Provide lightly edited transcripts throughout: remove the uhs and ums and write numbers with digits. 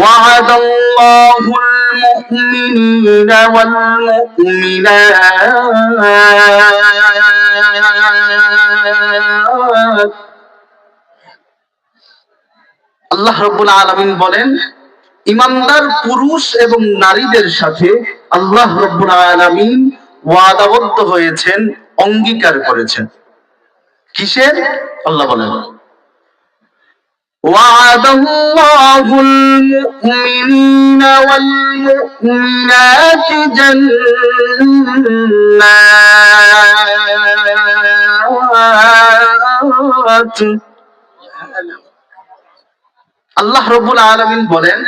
وعد الله المؤمنين والمؤمنات আল্লাহ রাব্বুল আলামিন বলেন ঈমানদার পুরুষ এবং নারীদের সাথে আল্লাহ রাব্বুল আলামিন ওয়াদাবদ্ধ হয়েছেন, অঙ্গীকার করেছেন। কিসের? আল্লাহ বলেন وعد الله المؤمنين والمؤمنات جنات আল্লাহ রাব্বুল আলামিন বলেন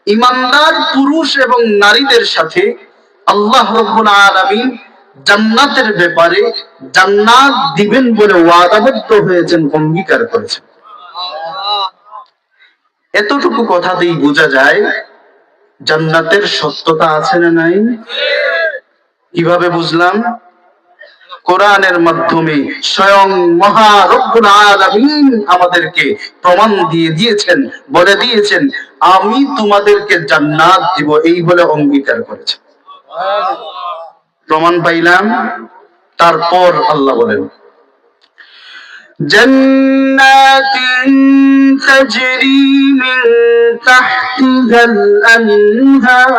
ঈমানদার পুরুষ এবং নারীদের সাথে আল্লাহ রাব্বুল আলামিন জান্নাতের ব্যাপারে জান্নাত দিবেন বলে ওয়াদাবদ্ধ হয়েছেন, অঙ্গীকার করেছেন। এতটুকু কথাতেই বোঝা যায় জান্নাতের সত্যতা আছে না নাই? কিভাবে বুঝলাম? কোরআনের মাধ্যমে স্বয়ং মহা রব্বুল আলামিন আমাদেরকে প্রমাণ দিয়ে দিয়েছেন, বলে দিয়েছেন আমি তোমাদেরকে জান্নাত দিব, এই বলে অঙ্গীকার করেছেন। প্রমাণ পাইলাম। তারপর আল্লাহ বলেন জান্নাতিন তাজরি মিন তাহতিহাল আনহার,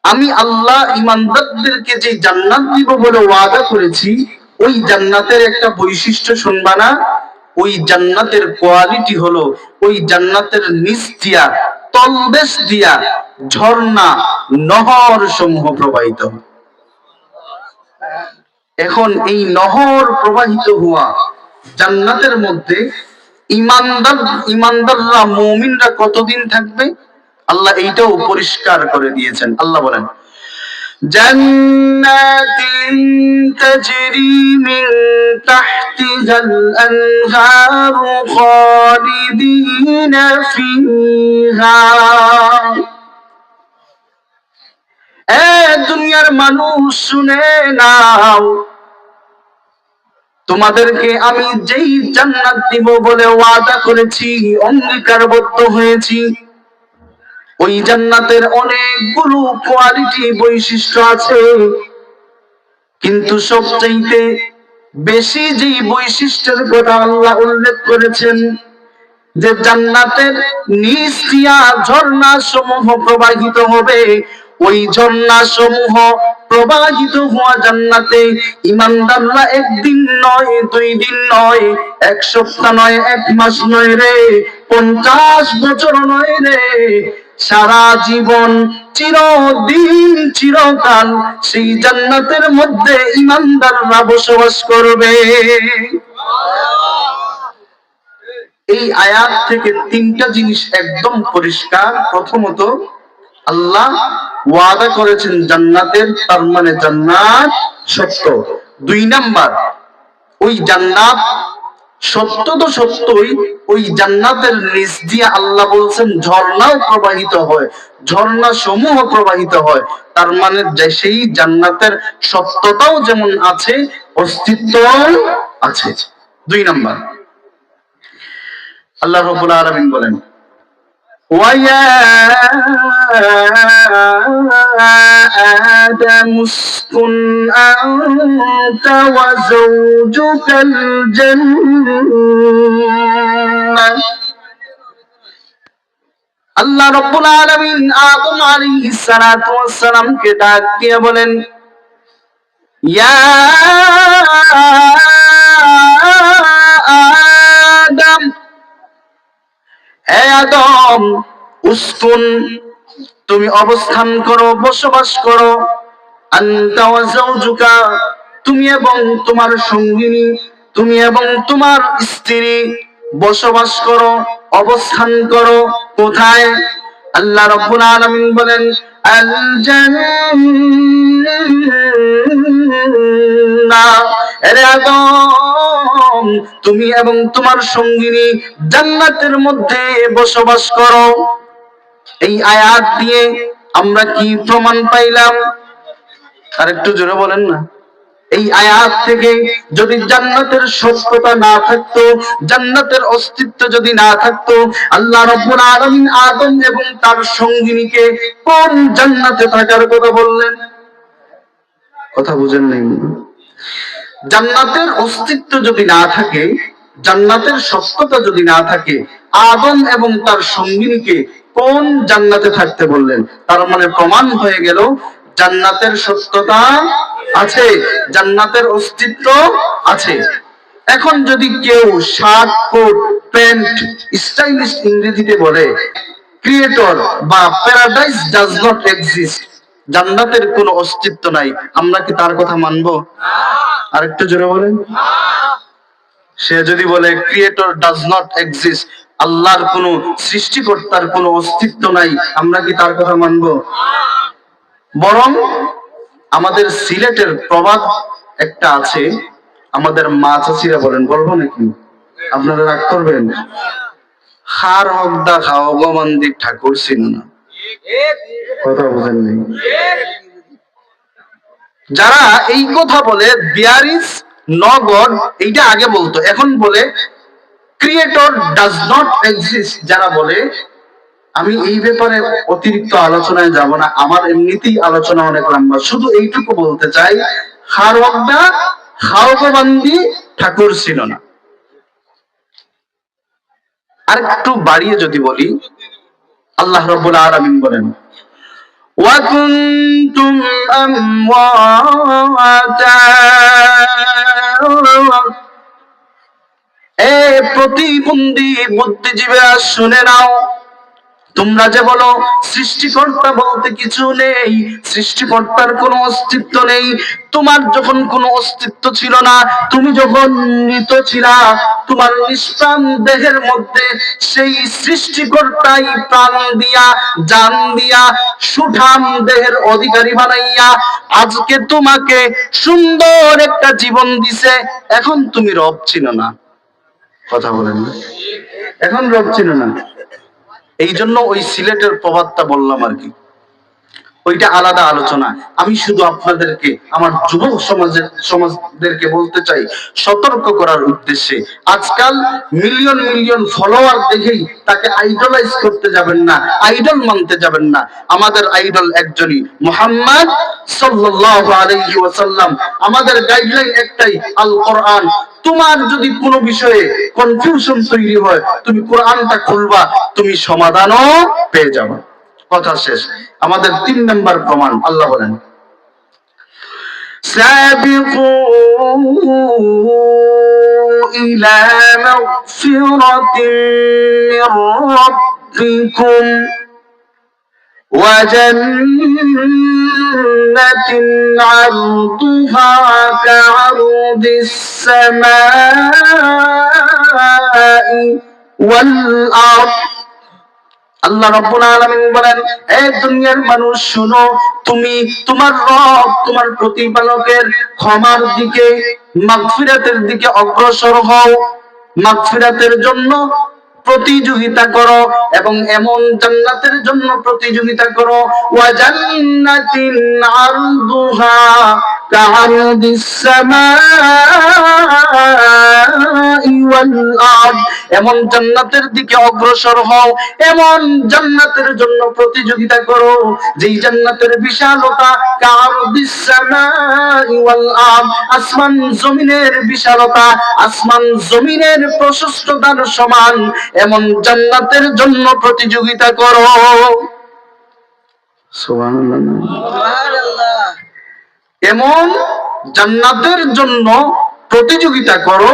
আমি আল্লাহ ঈমানদারদেরকে যে জান্নাত দিব বলে ওয়াদা করেছি, ওই জান্নাতের একটা বৈশিষ্ট্য শুনবা না? ওই জান্নাতের কোয়ালিটি হলো ওই জান্নাতের নিচ দিয়া, তলদেশ দিয়া ঝর্ণা, নহর সমূহ প্রবাহিত। এখন এই নহর প্রবাহিত হওয়া জান্নাতের মধ্যে ঈমানদাররা, মুমিনরা কতদিন থাকবে? আল্লাহ এইটাও পরিষ্কার করে দিয়েছেন। আল্লাহ বলেন জান্নাতিন তাজরি মিন তাহতিহাল আনহারু খালিদিনা ফিহা। দুনিয়ার মানুষ শুনে নাও, তোমাদেরকে আমি যেই জান্নাত দিব বলে ওয়াদা করেছি, অঙ্গীকারবদ্ধ হয়েছি, ওই জান্নাতের অনেকগুলো কোয়ালিটি, বৈশিষ্ট্য আছে। কিন্তু সবচাইতে বেশি যেই বৈশিষ্ট্যের কথা আল্লাহ উল্লেখ করেছেন, যে জান্নাতের নিচ দিয়া ঝর্ণা সমূহ প্রবাহিত হবে, ওই ঝর্ণা সমূহ প্রবাহিত হওয়া জান্নাতে ঈমানদাররা একদিন নয়, 2 দিন নয়, 1 সপ্তাহ নয়, 1 মাস নয় রে, 50 বছর নয় রে, সারা জীবন, চিরদিন, চিরকাল সেই জান্নাতের মধ্যে ঈমানদাররা বসবাস করবে। এই আয়াত থেকে 3টা জিনিস একদম পরিষ্কার। প্রথমত, আল্লাহ ওয়াদা করেছেন জান্নাতের, তার মানে জান্নাত সত্য। 2 নাম্বার, ওই জান্নাত সত্য তো সত্যই, ওই জান্নাতের নিচ দিয়ে আল্লাহ বলছেন ঝর্ণাও প্রবাহিত হয়, ঝর্ণা সমূহ প্রবাহিত হয়। তার মানে সেই জান্নাতের সত্যতাও যেমন আছে, অস্তিত্বও আছে। 2 নাম্বার, আল্লাহ রাব্বুল আলামিন বলেন ওয়া আদামু উসকুন আনতা ওয়া যাওজুকাল জান্নাহ। আল্লাহ রাব্বুল আলামিন আদম আলাইহিস সালাতু ওয়াস সালামকে ডাক দিয়ে বলেন ইয়া আদম, হে আদম, উসকুন, তুমি অবস্থান করো, বসবাস করো, আনতা ওয়া যাওজুকা, তুমি এবং তোমার সঙ্গিনী, তুমি এবং তোমার স্ত্রী বসবাস করো, অবস্থান করো। কোথায়? আল্লাহ রাব্বুল আলামিন বলেন আল জান্নাহ, হে আদম, তুমি এবং তোমার সঙ্গিনী জান্নাতের মধ্যে বসবাস করো। এই আয়াত দিয়ে আমরা কি প্রমাণ পাইলাম? আর একটু জোরে বলেন না। এই আয়াত থেকে যদি জান্নাতের সত্যতা না থাকতো, জান্নাতের অস্তিত্ব যদি না থাকতো, আল্লাহ রাব্বুল আলামিন আদম এবং তার সঙ্গিনীকে কোন জান্নাতে থাকার কথা বললেন? কথা বুঝেন নাই? জান্নাতের অস্তিত্ব যদি না থাকে, জান্নাতের সত্যতা যদি না থাকে, আদম এবং তার সঙ্গিনীকে কোন জান্নাতে থাকতে বললেন? তার মানে প্রমাণ হয়ে গেল জান্নাতের সত্যতা আছে, জান্নাতের অস্তিত্ব আছে। এখন যদি কেউ শার্ট, কোট, প্যান্ট স্টাইলিশ ইংরেজিতে বলে ক্রিয়েটর বা প্যারাডাইস ডাজ নট এক্সিস্ট, জান্নাতের কোনো অস্তিত্ব নাই, আমরা কি তার কথা মানবো? আরেকটু জোরে বলেন। সে যদি বলে ক্রিয়েটর ডাজ নট এক্সিস্ট, আল্লাহর কোনো সৃষ্টিকর্তার কোনো অস্তিত্ব নাই, আমরা কি তার কথা মানবো? বরং আমাদের সিলেটের প্রবাদ একটা আছে, আমাদের মা চাচিরা বলেন, বলবো নাকি? আপনারা রাগ করবেন? খার হকদা খাও গমন্দি ঠাকুর ছিল না। কথা বুঝেন নাই? যারা এই কথা বলে দেয়ার ইজ নো গড, এইটা আগে বলতো, এখন বলে ক্রিয়েটর ডাজ নট এক্সিস্ট। যারা বলে, আমি এই ব্যাপারে অতিরিক্ত আলোচনায় যাব না, আমার এমনিতেই আলোচনা অনেক লম্বা, শুধু এইটুকু বলতে চাই, খার হকদা খাও গমন্দি ঠাকুর ছিল না। আর একটু বাড়িয়ে যদি বলি, আল্লাহ রাব্বুল আলামিন বলেন, ওয়া কুনতুম আমওয়াতা, এ প্রতিবন্ধী বুদ্ধিজীবীরা শুনে নাও, তোমরা যে বলো সৃষ্টিকর্তা বলতে কিছু নেই, সৃষ্টিকর্তার কোনো অস্তিত্ব নেই, তোমার যখন কোনো অস্তিত্ব ছিল না, তুমি যখন মৃত ছিলা, তোমার নিষ্প্রাণ দেহের মধ্যে সেই সৃষ্টিকর্তাই প্রাণ দিয়া, জান দিয়া, সুঠাম দেহের অধিকারী বানাইয়া আজকে তোমাকে সুন্দর একটা জীবন দিছে। এখন তুমি রব ছিল না। কথা বলেন না? এখন রব ছিল না। এই জন্য ওই সিলেটের প্রবাদটা বললাম আর কি, ওইটা আলাদা আলোচনা। আমি শুধু আপনাদেরকে, আমার যুবক সমাজদেরকে বলতে চাই, সতর্ক করার উদ্দেশ্যে, আজকাল মিলিয়ন মিলিয়ন ফলোয়ার দেখেই তাকে আইডলাইজ করতে যাবেন না, আইডল মানতে যাবেন না। আমাদের আইডল একজনই, মুহাম্মদ সাল্লাল্লাহু আলাইহি ওয়াসাল্লাম। আমাদের গাইডলাইন একটাই, আল কোরআন। তোমার যদি কোনো বিষয়ে কনফিউশন তৈরি হয়, তুমি কোরআনটা খুলবা, তুমি সমাধানও পেয়ে যাবে। কথা শেষ। আমাদের 3 নাম্বার প্রমাণ, আল্লাহ বলেন, সাবিকু ইলা মাগফিরাতিন মির রাব্বিকুম ওয়া জান্নাতিন আরদুহা কা'আরদিস সামাই ওয়াল আরদ। আল্লাহ রাব্বুল আলামিন বলেন, হে দুনিয়ার মানুষ শুনো, তুমি তোমার রব, তোমার প্রতিপালকের ক্ষমার দিকে, মাগফিরাতের দিকে অগ্রসর হও, মাগফিরাতের জন্য প্রতিযোগিতা করো এবং এমন জান্নাতের জন্য প্রতিযোগিতা করো, ওয়া জান্নাতিন আরদুহা কা'আরদিস সামাই ওয়াল আরদ, এমন জান্নাতের দিকে অগ্রসর হও, এমন জান্নাতের জন্য প্রতিযোগিতা করো যেই জান্নাতের বিশালতা কা'আরদিস সামাই ওয়াল আরদ, আসমান জমিনের বিশালতা, আসমান জমিনের প্রশস্ততার সমান, এমন জান্নাতের জন্য প্রতিযোগিতা করো। সুবহানাল্লাহ। এমন জান্নাতের জন্য প্রতিযোগিতা করো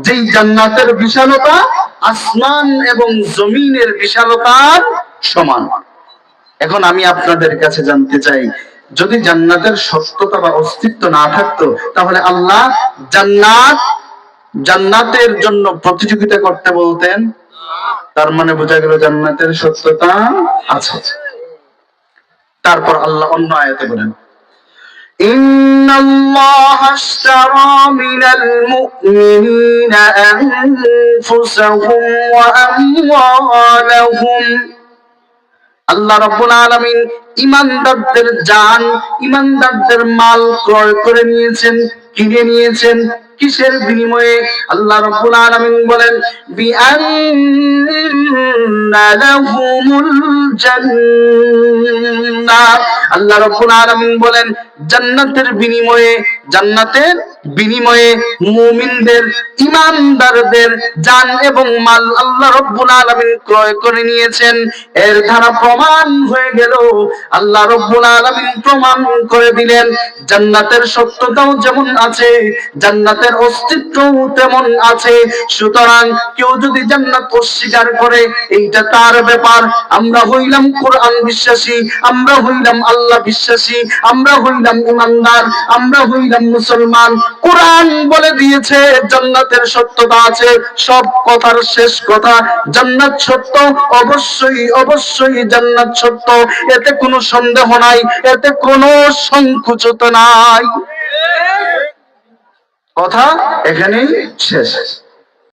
যেই জান্নাতের বিশালতা আসমান এবং জমিনের বিশালতার সমান। এখন আমি আপনাদের কাছে জানতে চাই, যদি জান্নাতের সত্যতা বা অস্তিত্ব না থাকতো, তাহলে আল্লাহ জান্নাতের জন্য প্রতিযোগিতা করতে বলতেন? তার মানে বোঝা গেল জান্নাতের সত্যতা আছে। তারপর আল্লাহ অন্য আয়াতে বলেন, ইন্নাল্লাহা আশতারা মিনাল মুমিনিনা আনফুসাহুম ওয়া আমওয়ালাহুম। আল্লাহ রাব্বুল আলামিন ইমানদারদের জান, ইমানদারদের মাল ক্রয় করে নিয়েছেন, কিনে নিয়েছেন। কিসের বিনিময়ে? আল্লাহ রাব্বুল আলামিন বলেন বিআন্না লাহুমুল জান্নাহ। আল্লাহ রাব্বুল আলামিন বলেন জান্নাতের বিনিময়ে, জান্নাতের বিনিময়ে মুমিনদের, ইমানদারদের জান এবং মাল আল্লাহ রাব্বুল আলামিন ক্রয় করে নিয়েছেন। এর দ্বারা প্রমাণ হয়ে গেল, আল্লাহ রাব্বুল আলামিন প্রমাণ করে দিলেন জান্নাতের সত্যতাও যেমন আছে, জান্নাতের অস্তিত্বও তেমন আছে। সুতরাং কেউ যদি জান্নাত অস্বীকার করে এইটা তার ব্যাপার। আমরা হইলাম কোরআন বিশ্বাসী, আমরা হইলাম আল্লাহ বিশ্বাসী, আমরা হইলাম ইমানদার, আমরা হইলাম মুসলমান। কোরআন বলে দিয়েছে জান্নাতের সত্যতা আছে। সব কথার শেষ কথা, জান্নাত সত্য, অবশ্যই অবশ্যই জান্নাত সত্য, এতে কোনো সন্দেহ নাই, এতে কোনো সংকুচতা নাই। কথা এখানেই শেষ।